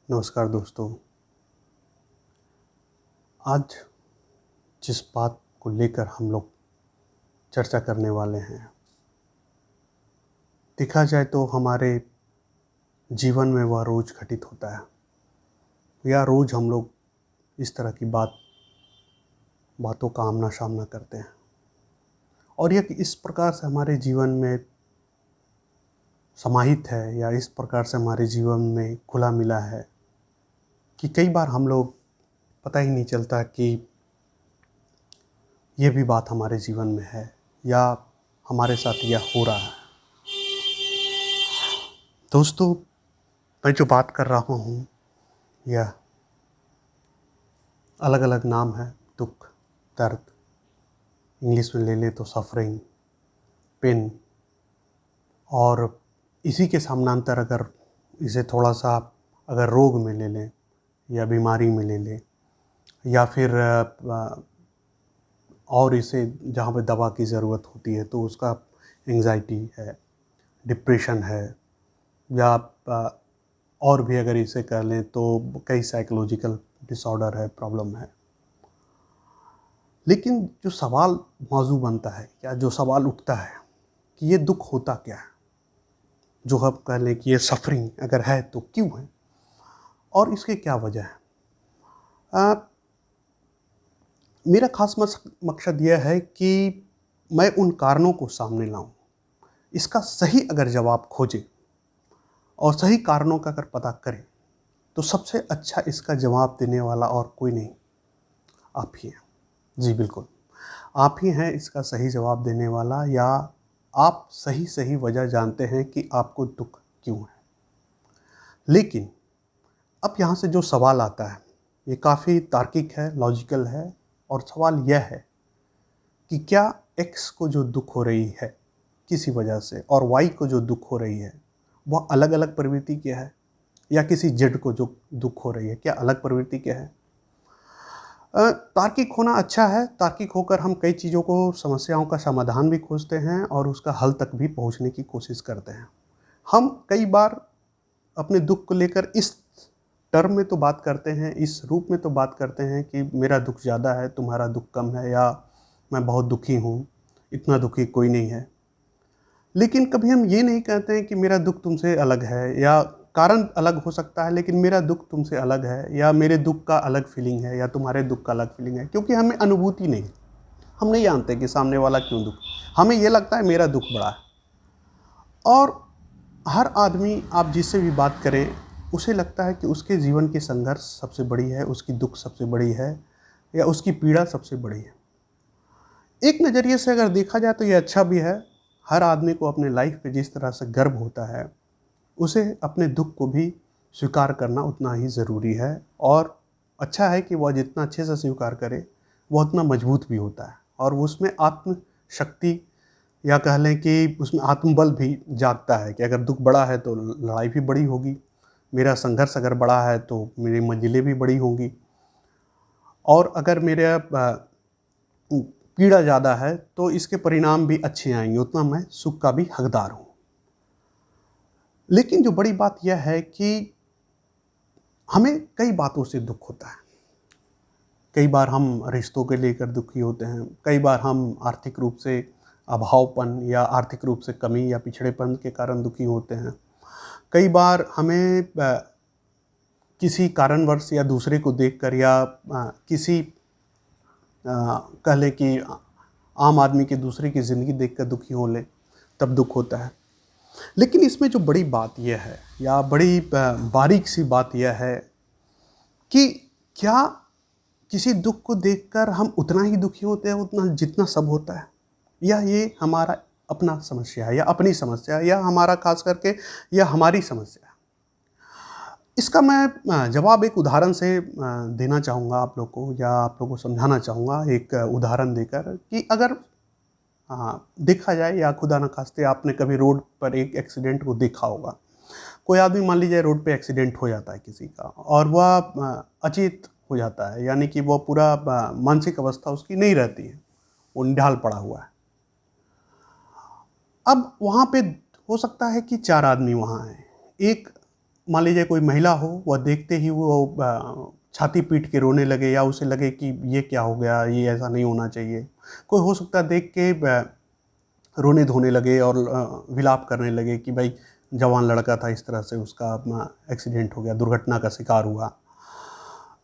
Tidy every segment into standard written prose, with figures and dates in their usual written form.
नमस्कार दोस्तों। आज जिस बात को लेकर हम लोग चर्चा करने वाले हैं, देखा जाए तो हमारे जीवन में वह रोज़ घटित होता है या रोज़ हम लोग इस तरह की बातों का आमना-सामना करते हैं और यह इस प्रकार से हमारे जीवन में समाहित है या इस प्रकार से हमारे जीवन में घुला-मिला है कि कई बार हम लोग पता ही नहीं चलता कि ये भी बात हमारे जीवन में है या हमारे साथ यह हो रहा है। दोस्तों, मैं जो बात कर रहा हूँ यह अलग-अलग नाम है। दुःख, दर्द, इंग्लिश में ले लें तो सफ़रिंग, पेन, और इसी के समानांतर अगर इसे थोड़ा-सा अगर रोग में ले लें या बीमारी में ले लें या फिर और इसे जहाँ पे दवा की ज़रूरत होती है तो उसका एंग्ज़ायटी है, डिप्रेशन है या और भी अगर इसे कह लें तो कई साइकोलॉजिकल डिसऑर्डर है, प्रॉब्लम है। लेकिन जो सवाल मौजू बनता है या जो सवाल उठता है कि ये दुःख होता क्या है? जो हम कह लें कि ये सफ़रिंग अगर है तो क्यों है? और इसकी क्या वजह है? मेरा ख़ास मकसद यह है कि मैं उन कारणों को सामने लाऊँ। इसका सही अगर जवाब खोजें और सही कारणों का अगर पता करें, तो सबसे अच्छा इसका जवाब देने वाला और कोई नहीं, आप ही हैं। जी बिल्कुल, आप ही हैं इसका सही जवाब देने वाला, या आप सही वजह जानते हैं कि आपको दुःख क्यों है। लेकिन अब यहाँ से जो सवाल आता है, ये काफ़ी तार्किक है, लॉजिकल है, और सवाल यह है कि क्या एक्स को जो दुःख हो रही है किसी वजह से और वाई को जो दुःख हो रही है वह अलग-अलग प्रवृत्ति के है, या किसी जेड को जो दुःख हो रही है क्या अलग प्रवृत्ति के है। तार्किक होना अच्छा है। तार्किक होकर हम कई चीज़ों को, समस्याओं का समाधान भी खोजते हैं और उसका हल तक भी पहुँचने की कोशिश करते हैं। हम कई बार अपने दुःख को लेकर इस टर्म में तो बात करते हैं, इस रूप में तो बात करते हैं कि मेरा दुःख ज़्यादा है, तुम्हारा दुःख कम है, या मैं बहुत दुखी हूँ, इतना दुखी कोई नहीं है। लेकिन कभी हम ये नहीं कहते हैं कि मेरा दुःख तुमसे अलग है, या कारण अलग हो सकता है लेकिन मेरा दुःख तुमसे अलग है, या मेरे दुःख का अलग फीलिंग है या तुम्हारे दुःख का अलग फीलिंग है, क्योंकि हमें अनुभूति नहीं है। हम नहीं जानते कि सामने वाला क्यों दुःख, हमें ये लगता है मेरा दुःख बड़ा है। और हर आदमी, आप जिससे भी बात करें, उसे लगता है कि उसके जीवन की संघर्ष सबसे बड़ी है, उसकी दुःख सबसे बड़ी है, या उसकी पीड़ा सबसे बड़ी है। एक नज़रिए से अगर देखा जाए तो ये अच्छा भी है। हर आदमी को अपने लाइफ पे जिस तरह से गर्व होता है, उसे अपने दुःख को भी स्वीकार करना उतना ही ज़रूरी है, और अच्छा है कि वह जितना अच्छे से स्वीकार करे, वह उतना मजबूत भी होता है और उसमें आत्मशक्ति, या कह लें कि उसमें आत्मबल भी जागता है कि अगर दुःख बड़ा है तो लड़ाई भी बड़ी होगी, मेरा संघर्ष अगर बड़ा है तो मेरी मंजिलें भी बड़ी होंगी, और अगर मेरा पीड़ा ज़्यादा है तो इसके परिणाम भी अच्छे आएंगे, उतना मैं सुख का भी हकदार हूँ। लेकिन जो बड़ी बात यह है कि हमें कई बातों से दुःख होता है। कई बार हम रिश्तों के लेकर दुखी होते हैं, कई बार हम आर्थिक रूप से अभावपन या आर्थिक रूप से कमी या पिछड़ेपन के कारण दुखी होते हैं। कई बार हमें किसी कारणवश या दूसरे को देखकर, या किसी कह लें कि आम आदमी के दूसरे की ज़िंदगी देखकर दुखी हो लें, तब दुःख होता है। लेकिन इसमें जो बड़ी बात यह है, या बड़ी बारीक सी बात यह है कि क्या किसी दुःख को देखकर हम उतना ही दुखी होते हैं उतना जितना सब होता है, या ये हमारा अपना समस्या है या अपनी समस्या है, या हमारा खास करके या हमारी समस्या है। इसका मैं जवाब एक उदाहरण से देना चाहूँगा आप लोग को, या आप लोग को समझाना चाहूँगा एक उदाहरण देकर कि अगर देखा जाए, या खुदा न खास्ते आपने कभी रोड पर एक एक्सीडेंट को देखा होगा। कोई आदमी मान लीजिए रोड पे एक्सीडेंट हो जाता है किसी का, और वह अचेत हो जाता है, यानी कि वो पूरा मानसिक अवस्था उसकी नहीं रहती है, वो निढाल पड़ा हुआ है। अब वहाँ पे हो सकता है कि 4 आदमी वहाँ हैं। एक मान लीजिए कोई महिला हो, वह देखते ही वो छाती पीट के रोने लगे या उसे लगे कि ये क्या हो गया, ये ऐसा नहीं होना चाहिए। कोई हो सकता है देख के रोने धोने लगे और विलाप करने लगे कि भाई जवान लड़का था, इस तरह से उसका एक्सीडेंट हो गया, दुर्घटना का शिकार हुआ।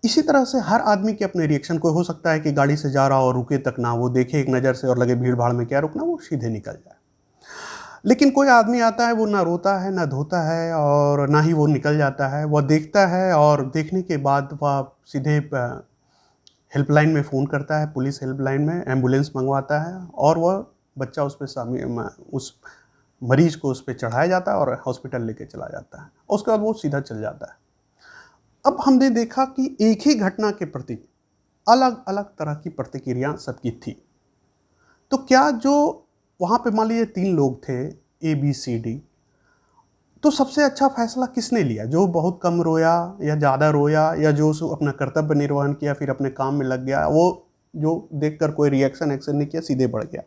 इसी तरह से हर आदमी के अपने रिएक्शन। कोई हो सकता है कि गाड़ी से जा रहा हो और रुके तक ना, वो देखे एक नज़र से और लगे भीड़ भाड़ में क्या रुकना, वो सीधे निकल जाए। लेकिन कोई आदमी आता है, वो ना रोता है ना धोता है और ना ही वो निकल जाता है। वह देखता है और देखने के बाद वह सीधे हेल्पलाइन में फ़ोन करता है, पुलिस हेल्पलाइन में एम्बुलेंस मंगवाता है और वह बच्चा उस पर उस मरीज़ को उस पे चढ़ाया जाता है और हॉस्पिटल लेके चला जाता है। उसके बाद वो सीधा चल जाता है। अब हमने देखा कि एक ही घटना के प्रति अलग अलग तरह की प्रतिक्रिया सबकी थी। तो क्या जो वहाँ पे मान लीजिए 3 लोग थे, ए बी सी डी, तो सबसे अच्छा फैसला किसने लिया? जो बहुत कम रोया या ज़्यादा रोया या जो अपना कर्तव्य निर्वहन किया फिर अपने काम में लग गया, वो जो देखकर कोई रिएक्शन एक्शन नहीं किया, सीधे बढ़ गया।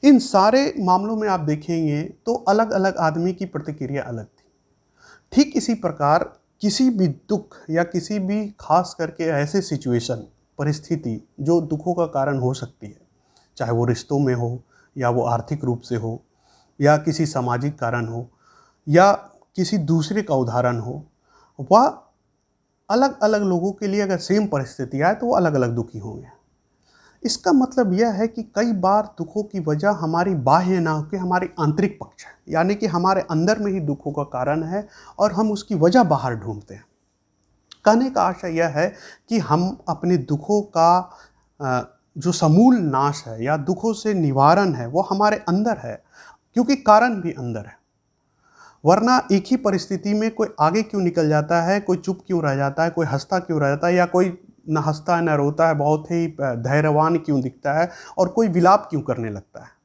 इन सारे मामलों में आप देखेंगे तो अलग अलग आदमी की प्रतिक्रिया अलग थी। ठीक इसी प्रकार किसी भी दुख या किसी भी खास करके ऐसे सिचुएशन, परिस्थिति जो दुखों का कारण हो सकती है, चाहे वो रिश्तों में हो या वो आर्थिक रूप से हो या किसी सामाजिक कारण हो या किसी दूसरे का उदाहरण हो, वह अलग अलग लोगों के लिए अगर सेम परिस्थिति आए तो वो अलग अलग दुखी होंगे। इसका मतलब यह है कि कई बार दुखों की वजह हमारी बाह्य ना होकर हमारी आंतरिक पक्ष है, यानी कि हमारे अंदर में ही दुखों का कारण है और हम उसकी वजह बाहर ढूंढते हैं। कहने का आशय यह है कि हम अपने दुखों का जो समूल नाश है या दुखों से निवारण है वो हमारे अंदर है, क्योंकि कारण भी अंदर है। वरना एक ही परिस्थिति में कोई आगे क्यों निकल जाता है, कोई चुप क्यों रह जाता है, कोई हंसता क्यों रह जाता है या कोई न हंसता है न रोता है, बहुत ही धैर्यवान क्यों दिखता है और कोई विलाप क्यों करने लगता है।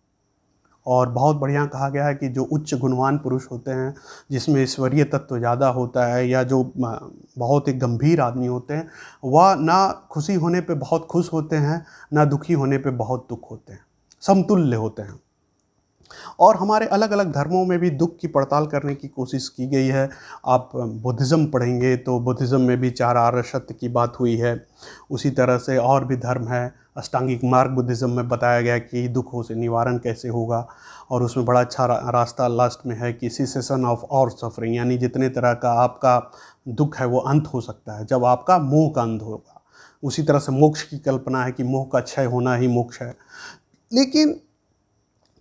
और बहुत बढ़िया कहा गया है कि जो उच्च गुणवान पुरुष होते हैं, जिसमें ईश्वरीय तत्व ज़्यादा होता है या जो बहुत ही गंभीर आदमी होते हैं, वह ना खुशी होने पे बहुत खुश होते हैं, ना दुखी होने पे बहुत दुख होते हैं, समतुल्य होते हैं। और हमारे अलग अलग धर्मों में भी दुख की पड़ताल करने की कोशिश की गई है। आप बुद्धिज़्म पढ़ेंगे तो बुद्धिज़्म में भी 4 आर्य सत्य की बात हुई है। उसी तरह से और भी धर्म है, अष्टांगिक मार्ग बुद्धिज़्म में बताया गया कि दुखों से निवारण कैसे होगा और उसमें बड़ा अच्छा रास्ता लास्ट में है कि सीसेशन ऑफ ऑल सफरिंग, यानी जितने तरह का आपका दुख है वो अंत हो सकता है जब आपका मोह का अंत होगा। उसी तरह से मोक्ष की कल्पना है कि मोह का क्षय होना ही मोक्ष है। लेकिन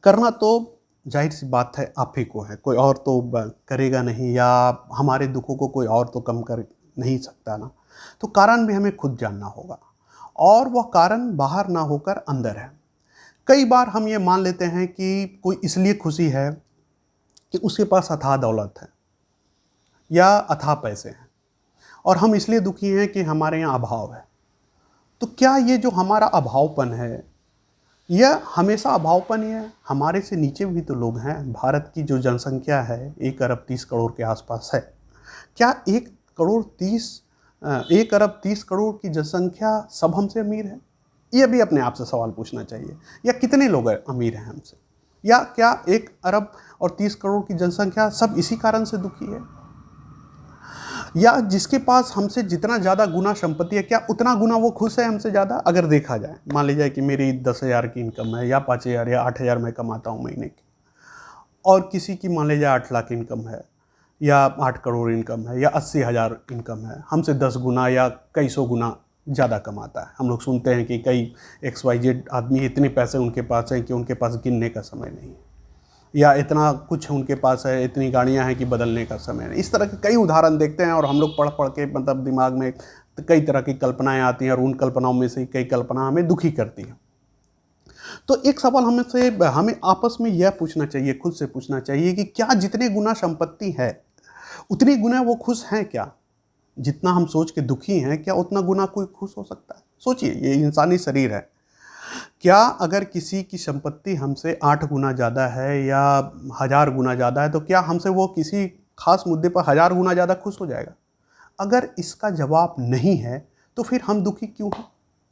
करना तो जाहिर सी बात है आप ही को है, कोई और तो करेगा नहीं, या हमारे दुखों को कोई और तो कम कर नहीं सकता ना। तो कारण भी हमें खुद जानना होगा और वह कारण बाहर ना होकर अंदर है। कई बार हम ये मान लेते हैं कि कोई इसलिए खुशी है कि उसके पास अथाह दौलत है या अथाह पैसे हैं और हम इसलिए दुखी हैं कि हमारे यहाँ अभाव है। तो क्या ये जो हमारा अभावपन है यह हमेशा अभावपन ही है? हमारे से नीचे भी तो लोग हैं। भारत की जो जनसंख्या है 1 अरब 30 करोड़ के आसपास है। क्या 1 अरब 30 करोड़ की जनसंख्या सब हमसे अमीर है? ये भी अपने आप से सवाल पूछना चाहिए। या कितने लोग अमीर हैं हमसे? या क्या 1 अरब और 30 करोड़ की जनसंख्या सब इसी कारण से दुखी है? या जिसके पास हमसे जितना ज़्यादा गुना संपत्ति है, क्या उतना गुना वो खुश है हमसे ज़्यादा? अगर देखा जाए, मान लीजिए कि मेरी 10,000 की इनकम है या 5,000 या 8,000 मैं कमाता हूँ महीने की, और किसी की मान लीजिए 8 लाख इनकम है या 8 करोड़ इनकम है या 80,000 इनकम है, हमसे 10 गुना या कई सौ गुना ज़्यादा कमाता है। हम लोग सुनते हैं कि कई XYZ आदमी इतने पैसे उनके पास हैं कि उनके पास गिनने का समय नहीं है, या इतना कुछ उनके पास है, इतनी गाड़ियां हैं कि बदलने का समय नहीं। इस तरह के कई उदाहरण देखते हैं और हम लोग पढ़ पढ़ के मतलब दिमाग में कई तरह की कल्पनाएं आती हैं और उन कल्पनाओं में से कई कल्पना हमें दुखी करती हैं। तो एक सवाल हमें आपस में यह पूछना चाहिए, खुद से पूछना चाहिए कि क्या जितने गुना संपत्ति है उतनी गुना वो खुश हैं क्या? जितना हम सोच के दुखी हैं, क्या उतना गुना कोई खुश हो सकता है? सोचिए, ये इंसानी शरीर है। क्या अगर किसी की संपत्ति हमसे 8 गुना ज़्यादा है या 1000 गुना ज़्यादा है, तो क्या हमसे वो किसी खास मुद्दे पर 1000 गुना ज़्यादा खुश हो जाएगा? अगर इसका जवाब नहीं है तो फिर हम दुखी क्यों हैं?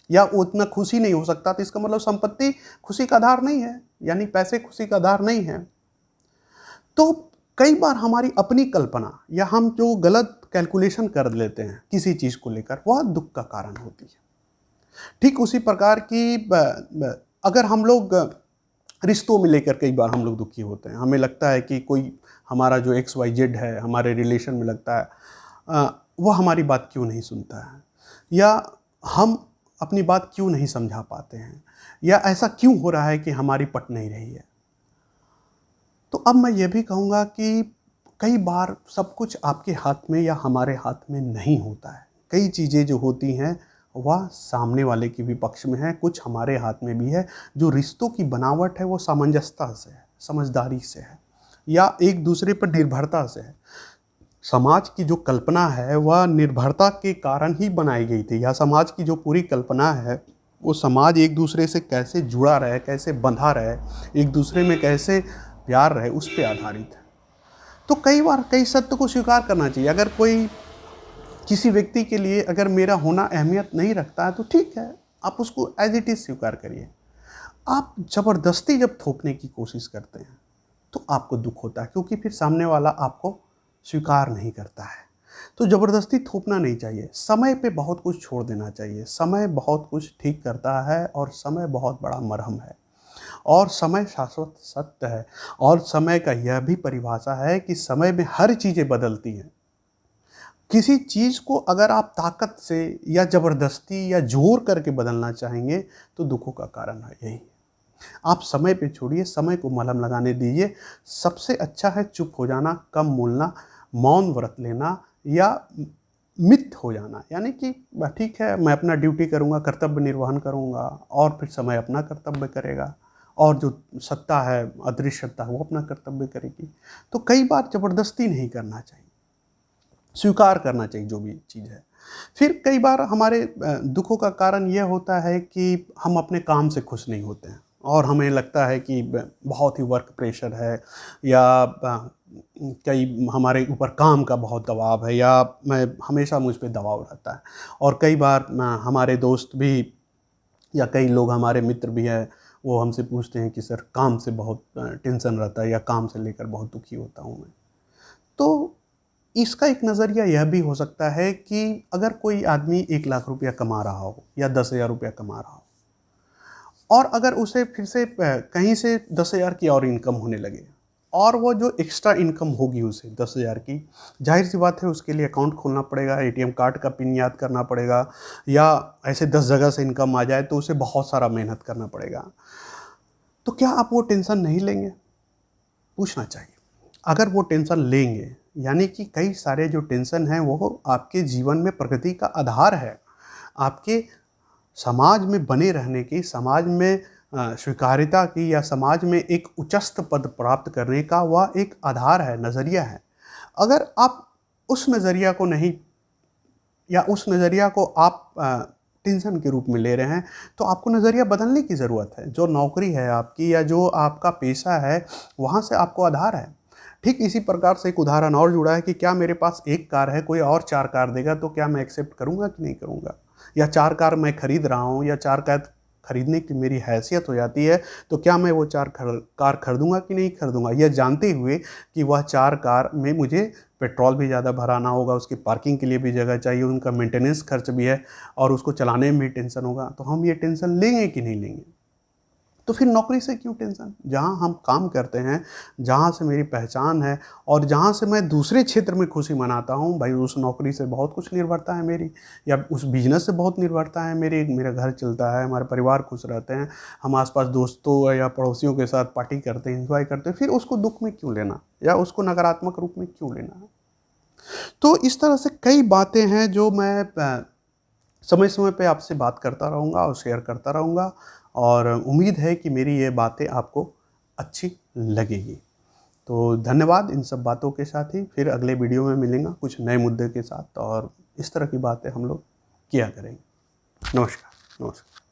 या उतना खुश ही नहीं हो सकता, तो इसका मतलब संपत्ति खुशी का आधार नहीं है, यानी पैसे खुशी का आधार नहीं है। तो कई बार हमारी अपनी कल्पना या हम जो गलत कैलकुलेशन कर लेते हैं किसी चीज़ को लेकर, वह दुःख का कारण होती है। ठीक उसी प्रकार की अगर हम लोग रिश्तों में लेकर कई बार हम लोग दुखी होते हैं। हमें लगता है कि कोई हमारा जो XYZ है, हमारे रिलेशन में लगता है वो हमारी बात क्यों नहीं सुनता है, या हम अपनी बात क्यों नहीं समझा पाते हैं, या ऐसा क्यों हो रहा है कि हमारी पट नहीं रही है। तो अब मैं ये भी कहूँगा कि कई बार सब कुछ आपके हाथ में या हमारे हाथ में नहीं होता है। कई चीज़ें जो होती हैं वह सामने वाले के भी पक्ष में है, कुछ हमारे हाथ में भी है। जो रिश्तों की बनावट है वो सामंजस्यता से है, समझदारी से है, या एक दूसरे पर निर्भरता से है। समाज की जो कल्पना है वह निर्भरता के कारण ही बनाई गई थी, या समाज की जो पूरी कल्पना है वो समाज एक दूसरे से कैसे जुड़ा रहे, कैसे बंधा रहे, एक दूसरे में कैसे प्यार रहे, उस पे आधारित है। तो कई बार कई सत्य को स्वीकार करना चाहिए। अगर कोई किसी व्यक्ति के लिए अगर मेरा होना अहमियत नहीं रखता है तो ठीक है, आप उसको एज इट इज़ स्वीकार करिए। आप ज़बरदस्ती जब थोपने की कोशिश करते हैं तो आपको दुख होता है, क्योंकि फिर सामने वाला आपको स्वीकार नहीं करता है। तो ज़बरदस्ती थोपना नहीं चाहिए। समय पे बहुत कुछ छोड़ देना चाहिए। समय बहुत कुछ ठीक करता है, और समय बहुत बड़ा मरहम है, और समय शाश्वत सत्य है। और समय का यह भी परिभाषा है कि समय में हर चीज़ें बदलती हैं। किसी चीज़ को अगर आप ताकत से या ज़बरदस्ती या ज़ोर करके बदलना चाहेंगे तो दुखों का कारण है यही। आप समय पे छोड़िए, समय को मलहम लगाने दीजिए। सबसे अच्छा है चुप हो जाना, कम बोलना, मौन व्रत लेना, या मित हो जाना। यानी कि ठीक है, मैं अपना ड्यूटी करूँगा, कर्तव्य निर्वहन करूँगा, और फिर समय अपना कर्तव्य करेगा, और जो सत्ता है, अदृश्य सत्ता है, वो अपना कर्तव्य करेगी। तो कई बार ज़बरदस्ती नहीं करना चाहिए, स्वीकार करना चाहिए जो भी चीज़ है। फिर कई बार हमारे दुखों का कारण यह होता है कि हम अपने काम से खुश नहीं होते हैं, और हमें लगता है कि बहुत ही वर्क प्रेशर है, या कई हमारे ऊपर काम का बहुत दबाव है, या मैं हमेशा मुझ पे दबाव रहता है। और कई बार हमारे दोस्त भी या कई लोग हमारे मित्र भी हैं, वो हमसे पूछते हैं कि सर काम से बहुत टेंशन रहता है, या काम से लेकर बहुत दुखी होता हूँ मैं। तो इसका एक नज़रिया यह भी हो सकता है कि अगर कोई आदमी 1 लाख रुपया कमा रहा हो या 10,000 रुपया कमा रहा हो, और अगर उसे फिर से कहीं से 10,000 की और इनकम होने लगे, और वो जो एक्स्ट्रा इनकम होगी उसे 10,000 की, जाहिर सी बात है उसके लिए अकाउंट खोलना पड़ेगा, एटीएम कार्ड का पिन याद करना पड़ेगा, या ऐसे 10 जगह से इनकम आ जाए तो उसे बहुत सारा मेहनत करना पड़ेगा। तो क्या आप वो टेंशन नहीं लेंगे? पूछना चाहिए। अगर वो टेंशन लेंगे, यानी कि कई सारे जो टेंशन हैं वो आपके जीवन में प्रगति का आधार है। आपके समाज में बने रहने की, समाज में स्वीकार्यता की, या समाज में एक उच्चस्थ पद प्राप्त करने का वह एक आधार है, नज़रिया है। अगर आप उस नज़रिया को नहीं, या उस नज़रिया को आप टेंशन के रूप में ले रहे हैं, तो आपको नज़रिया बदलने की ज़रूरत है। जो नौकरी है आपकी, या जो आपका पेशा है, वहाँ से आपको आधार है। ठीक इसी प्रकार से एक उदाहरण और जुड़ा है कि क्या मेरे पास 1 कार है, कोई और 4 कार देगा तो क्या मैं एक्सेप्ट करूँगा कि नहीं करूँगा? या 4 कार मैं खरीद रहा हूँ, या 4 कार खरीदने की मेरी हैसियत हो जाती है, तो क्या मैं वो 4 कार खरीदूँगा कि नहीं खरीदूँगा? यह जानते हुए कि वह 4 कार में मुझे पेट्रोल भी ज़्यादा भराना होगा, उसकी पार्किंग के लिए भी जगह चाहिए, उनका मेंटेनेंस खर्च भी है, और उसको चलाने में भी टेंशन होगा। तो हम ये टेंशन लेंगे कि नहीं लेंगे? तो फिर नौकरी से क्यों टेंशन? जहाँ हम काम करते हैं, जहाँ से मेरी पहचान है, और जहाँ से मैं दूसरे क्षेत्र में खुशी मनाता हूँ, भाई उस नौकरी से बहुत कुछ निर्भरता है मेरी, या उस बिज़नेस से बहुत निर्भरता है मेरी। मेरा घर चलता है, हमारे परिवार खुश रहते हैं, हम आस-पास दोस्तों या पड़ोसियों के साथ पार्टी करते हैं, एन्जॉय करते हैं, फिर उसको दुःख में क्यों लेना, या उसको नकारात्मक रूप में क्यों लेना? तो इस तरह से कई बातें हैं जो मैं समय-समय पे आपसे बात करता रहूँगा और शेयर करता रहूँगा, और उम्मीद है कि मेरी ये बातें आपको अच्छी लगेगी। तो धन्यवाद इन सब बातों के साथ ही, फिर अगले वीडियो में मिलेंगे कुछ नए मुद्दे के साथ, और इस तरह की बातें हम लोग किया करेंगे। नमस्कार, नमस्कार।